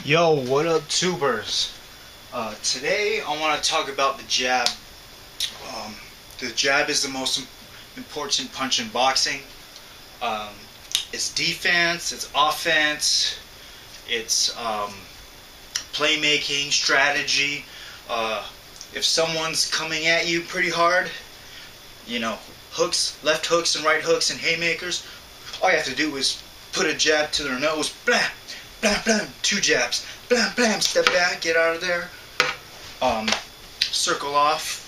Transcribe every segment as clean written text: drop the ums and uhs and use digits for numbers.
Yo, what up, tubers? Today I want to talk about the jab. The jab is the most important punch in boxing. It's defense, it's offense, it's playmaking, strategy. If someone's coming at you pretty hard, hooks, left hooks and right hooks and haymakers, all you have to do is put a jab to their nose, blam, blam, blam, two jabs, blam, blam, step back, get out of there, circle off.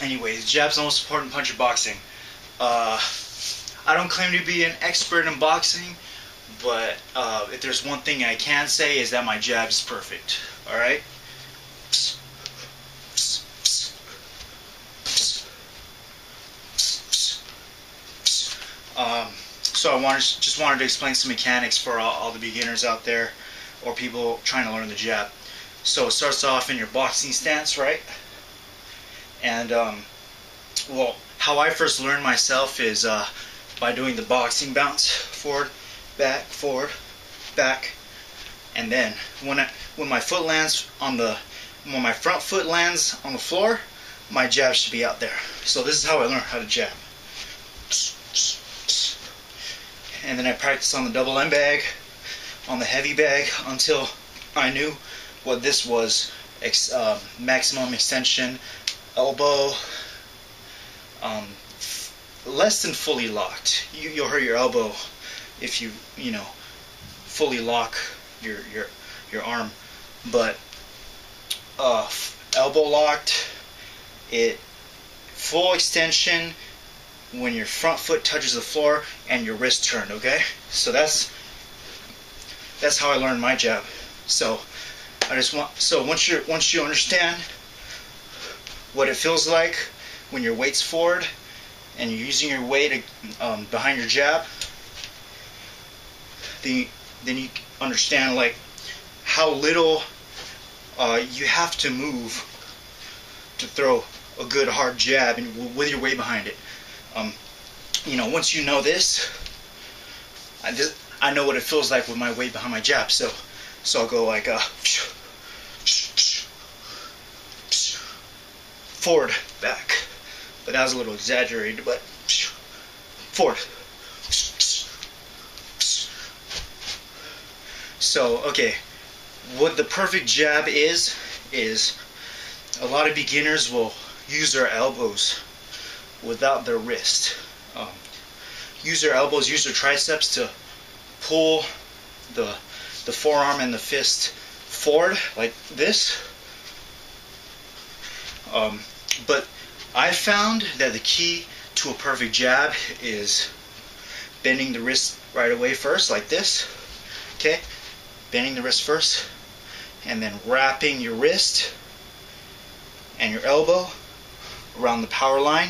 Anyways, jab's the most important punch in boxing. I don't claim to be an expert in boxing, but if there's one thing I can say is that my jab is perfect. Alright? So I just wanted to explain some mechanics for all the beginners out there, or people trying to learn the jab. So it starts off in your boxing stance, right? And well, how I first learned myself is by doing the boxing bounce, forward, back, and then when my foot lands on when my front foot lands on the floor, my jab should be out there. So this is how I learned how to jab. And then I practiced on the double M bag, on the heavy bag, until I knew what this was. Maximum extension, elbow, less than fully locked. You'll hurt your elbow if you fully lock your arm, but elbow locked, full extension when your front foot touches the floor and your wrist turned. Okay, so that's how I learned my jab. So once you understand what it feels like when your weight's forward and you're using your weight behind your jab, then you understand like how little you have to move to throw a good hard jab and with your weight behind it. Once you know this, I know what it feels like with my weight behind my jab. So I'll go like forward, back. But that was a little exaggerated, but forward. So, okay, what the perfect jab is a lot of beginners will use their elbows without their wrist. Use their elbows, use their triceps to pull the forearm and the fist forward like this. But I found that the key to a perfect jab is bending the wrist right away first, like this. Okay? Bending the wrist first, and then wrapping your wrist and your elbow around the power line,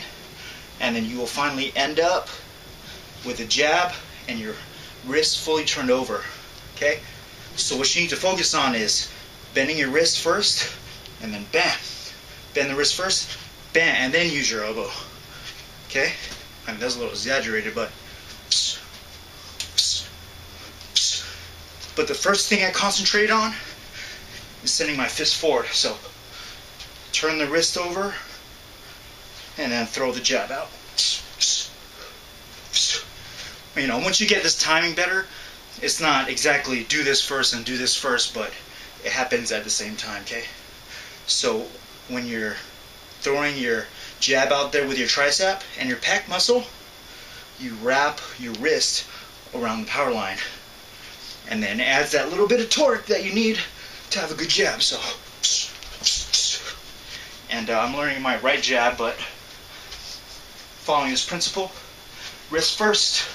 and then you will finally end up with a jab and your wrist fully turned over. Okay? So what you need to focus on is bending your wrist first, and then bam. Bend the wrist first, bam, and then use your elbow. Okay? I mean, that's a little exaggerated, but the first thing I concentrate on is sending my fist forward. So turn the wrist over and then throw the jab out. Once you get this timing better, it's not exactly do this first and do this first, but it happens at the same time. Okay? So when you're throwing your jab out there with your tricep and your pec muscle, you wrap your wrist around the power line, and then it adds that little bit of torque that you need to have a good jab. So, and I'm learning my right jab, but following this principle: wrist first.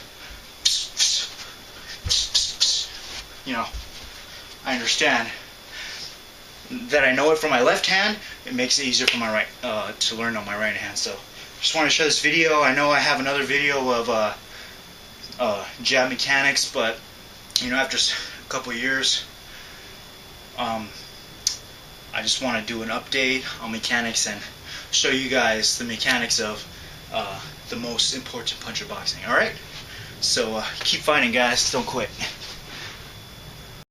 I understand that I know it from my left hand. It makes it easier for my right to learn on my right hand. So just want to share this video. I know I have another video of jab mechanics, but after a couple of years, I just want to do an update on mechanics and show you guys the mechanics of the most important punch of boxing. Alright? So keep fighting, guys. Don't quit.